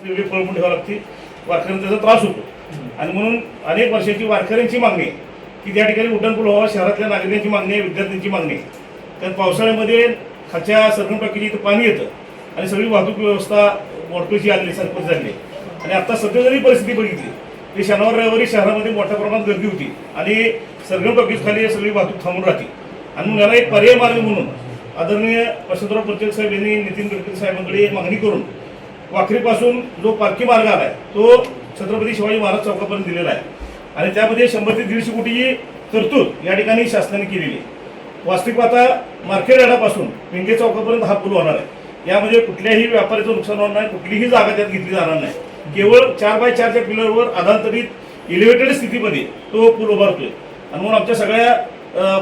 पळवून ठेवावी लागते, वारकऱ्यांना त्याचा त्रास होतो. आणि म्हणून अनेक वर्षाची वारकऱ्यांची मागणी आहे की त्या ठिकाणी उड्डाणपूल व्हावा. शहरातल्या नागरिकांची मागणी आहे, विद्यार्थ्यांची मागणी आहे. कारण पावसाळ्यामध्ये खालच्या सरगम टाकीची इथं पाणी येतं आणि सगळी वाहतूक व्यवस्था मोडकळीची आलेली सरपंच झाली. आणि आता सध्या जरी परिस्थिती बघितली की शनिवार रविवारी शहरामध्ये मोठ्या प्रमाणात गर्दी होती आणि सरगम टाकीज खाली सगळी वाहतूक थांबून राहते. आणि मग याला एक पर्याय मार्ग म्हणून आदरणीय वसंतराव पटेल साहेब यांनी नितीन गडकरी साहेबांकडे मागणी करून वाखरीपासून जो पालखी मार्ग आला आहे तो छत्रपती शिवाजी महाराज चौकापर्यंत दिलेला आहे. आणि त्यामध्ये 100 ते 150 कोटीची तरतूद या ठिकाणी शासनाने केलेली आहे. वास्तविक आता मार्केट यार्डापासून पिंगे चौकापर्यंत हा पूल होणार आहे. यामध्ये कुठल्याही व्यापाऱ्याचं नुकसान होणार नाही, कुठलीही जागा त्यात घेतली जाणार नाही. केवळ 4x4च्या पिलरवर आधांतरित एलिव्हेटेड स्थितीमध्ये तो पूल उभारतोय. आणि म्हणून आमच्या सगळ्या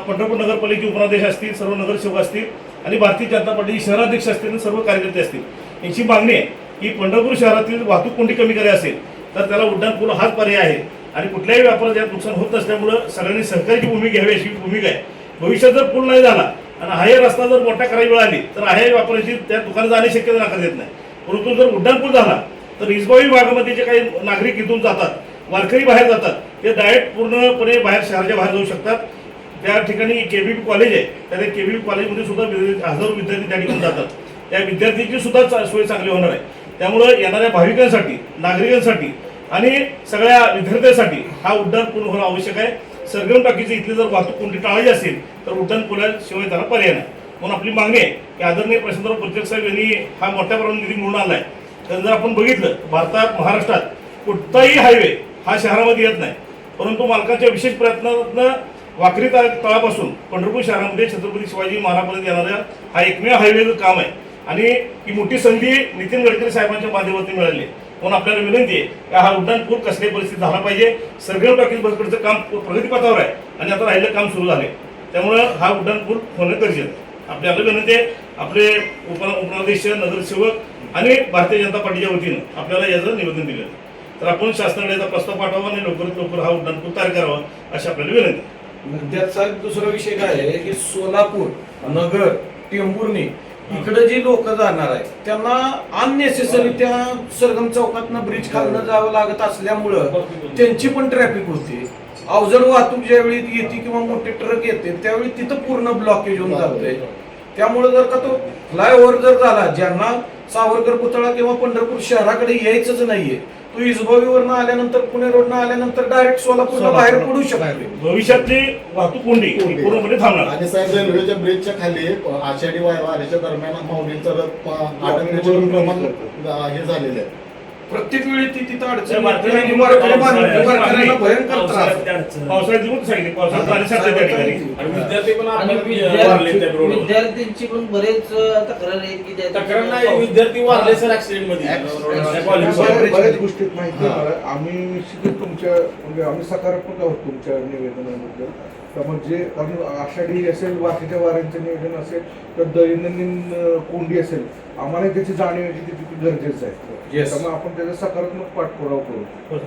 पंढरपूर नगरपालिकेचे उपनाध्यक्ष असतील, सर्व नगरसेवक असतील आणि भारतीय जनता पार्टीचे शहराध्यक्ष असतील आणि सर्व कार्यकर्ते असतील यांची मागणी आहे की पंढरपूर शहरातील वाहतूक कोंडी कमी करायची असेल तर त्याला उड्डाणपूल हाच पर्याय आहे. आणि कुठल्याही व्यापारात यात नुकसान होत नसल्यामुळं सगळ्यांनी सहकार्याची भूमिका घ्यावी अशी भूमिका आहे. भविष्यात जर पूल नाही झाला आणि हाय रस्ता जर मोठा करायची वेळ आली तर हाय व्यापाराची त्या दुकानात जाण्याची शक्यता नाकारता येत नाही. परंतु जर उड्डाणपूल झाला तर इसबावी भागामध्ये जे काही नागरिक इथून जातात, वारकरी बाहेर जातात, ते डायरेक्ट पूर्णपणे बाहेर शहराच्या बाहेर जाऊ शकतात. त्या ठिकाणी केबीपी कॉलेज आहे, त्या केबीपी कॉलेजमध्ये सुद्धा हजारो विद्यार्थी त्या ठिकाणी जातात. त्या विद्यार्थ्यांची सुद्धा सोय चांगली होणार आहे. त्यामुळं येणाऱ्या भाविकांसाठी, नागरिकांसाठी आणि सगळ्या विद्यार्थ्यांसाठी हा उड्डाणपूल होणं आवश्यक आहे. सरगम टाकीची इथली जर वाहतूक कोंडी टाळायची असेल तर उड्डाणपुलाशिवाय त्याला पर्याय नाही. म्हणून आपली मागणी आहे की आदरणीय वसंतराव पटेल साहेब यांनी हा मोठ्या प्रमाणात निधी मिळून आणला आहे. तर जर आपण बघितलं भारतात, महाराष्ट्रात कुठलाही हायवे हा शहरामध्ये येत नाही, परंतु मालकाच्या विशेष प्रयत्नातनं वाखरी तळापासून पंढरपूर शहरामध्ये छत्रपती शिवाजी महाराजांपर्यंत येणाऱ्या हा एकमेव हायवेचं काम आहे. आणि ही मोठी संधी नितीन गडकरी साहेबांच्या माध्यमातून मिळाली आहे. म्हणून आपल्याला विनंती आहे की हा उड्डाणपूल कसल्याही परिस्थितीत झाला पाहिजे. सरगम टाकीज बसकडचं काम प्रगतीपथावर आहे आणि आता राहिलं काम सुरू झाले. त्यामुळं हा उड्डाणपूल होणं गरजेचं आहे. आपल्याला विनंती आहे, आपले उपनाध्यक्ष, नगरसेवक आणि भारतीय जनता पार्टीच्या वतीनं आपल्याला याचं निवेदन दिलं तर आपण शासनाकडे याचा प्रस्ताव पाठवावा आणि लवकरात लवकर हा उड्डाणपूल तयार करावा अशी आपल्याला विनंती आहे. त्याचा दुसरा विषय काय आहे की सोलापूर, नगर, टेंभुर्णी इकडे जी लोक जाणार आहेत त्यांना अननेसेसरी त्या सरगम चौकातनं ब्रिज खालनं जावं लागत असल्यामुळं त्यांची पण ट्रॅफिक होते. अवजड वाहतूक ज्यावेळी येते किंवा मोठे ट्रक येते त्यावेळी तिथं पूर्ण ब्लॉकेज होऊन जातोय. त्यामुळे जर का तो फ्लायओव्हर जर झाला, ज्यांना सावरकर पुतळा किंवा पंढरपूर शहराकडे यायचंच नाहीये, तो इसबावीवरनं आल्यानंतर, पुणे रोडनं आल्यानंतर डायरेक्ट सोलापूरला बाहेर पडू शकतो. भविष्यातली वाहतूक कोंडी पूर्णपणे थांबणार. आणि साहेब रेल्वेच्या ब्रिजच्या खाली आषाढी वारीच्या दरम्यान माऊलींचं अडकण्याचे प्रमाण हे झालेलं आहे. प्रत्येक वेळी ती तिथं अडचण पावसाळ्यात विद्यार्थ्यांची पण बरेच तक्रार आहे की तक्रार नाही, विद्यार्थी वारले सर ऍक्सिडेंट मध्ये. बऱ्याच गोष्टीत माहिती आहे मला. आम्ही निश्चितच तुमच्या म्हणजे आम्ही सकारात्मक आहोत तुमच्या निवेदनाबद्दल. म्हणजे आषाढी असेल, बाकीच्या वाऱ्यांचं नियोजन असेल तर दैनंदिन कोंडी असेल, आम्हाला त्याची जाणीव याची तितकी गरजेचं आहे. त्यामुळे आपण त्याचा सकारात्मक पाठपुरावा करू.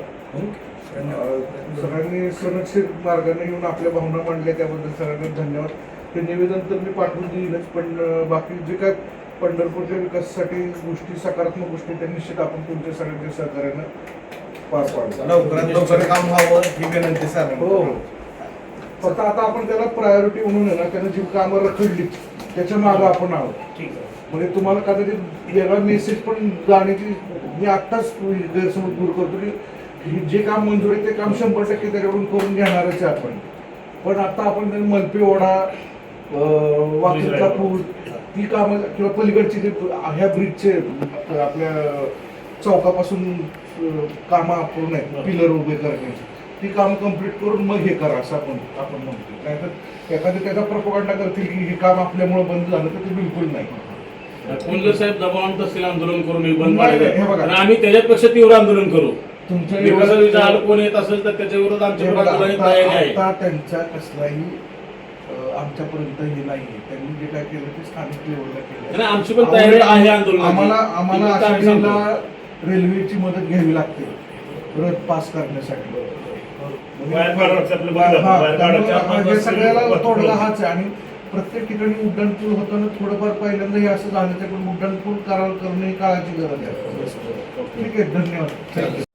सगळ्यांनी सुरक्षित मार्गाने येऊन आपल्या भावना मांडल्या त्याबद्दल सगळ्यांना धन्यवाद. ते निवेदन तर मी पाठवून देईलच, पण बाकी जे काय पंढरपूरच्या विकासासाठी गोष्टी, सकारात्मक गोष्टी त्या निश्चित आपण तुमच्या सगळ्यांच्या सहकार्यानं पार पाडू. लवकरात लवकर काम व्हावं ही विनंती सर. हो, फक्त आता आपण त्याला प्रायोरिटी म्हणून आहे ना, त्यानं जी कामं रखडली त्याच्या मागं आपण आहोत. ठीक आहे. म्हणजे तुम्हाला कदाचित वेगळा मेसेज पण जाण्याची मी आत्ताच गैरसमज दूर करतो की जे काम मंजूर आहे ते काम 100% त्याच्याकडून करून घेणारच आहे आपण. पण आता आपण मलपे ओढा, वाकीचा पूल, ती कामं किंवा पलीकडची जे ह्या ब्रिजचे आपल्या चौकापासून कामं आपण आहेत, पिलर उभे करण्याची, ती कामं कम्प्लीट करून मग हे करा असं आपण म्हणतो. नाहीतर एखादी त्याचा प्रोपगंडा करतील की हे काम आपल्यामुळे बंद झालं तर ते बिलकुल नाही. कोणतं साहेब दबाव तहसील आंदोलन करून बंद हे पाडलं बघा, आणि आम्ही त्याच्यापेक्षा तीव्र आंदोलन करू. तुमच्या विकासाचा आड कोण येत असेल तर त्याच्या विरोधात आमच्या तयारी आहे. आता त्यांचा कसलाही आमच्यापर्यंत हे नाहीये. त्यांनी जे काय केलं ते स्थानिक लेवलला केलं. आमची पण तयारी आहे आंदोलन. आम्हाला आषाढीला रेल्वेची मदत घ्यावी लागते रथ पास करण्यासाठी. सगळ्याला तोडगा हाच आहे. आणि प्रत्येक ठिकाणी उड्डाणपूल होताना थोडंफार पहिल्यांदा हे असं झालं, पण उड्डाणपूल करणं ही काळाची गरज आहे. ठीक आहे, धन्यवाद. चालेल.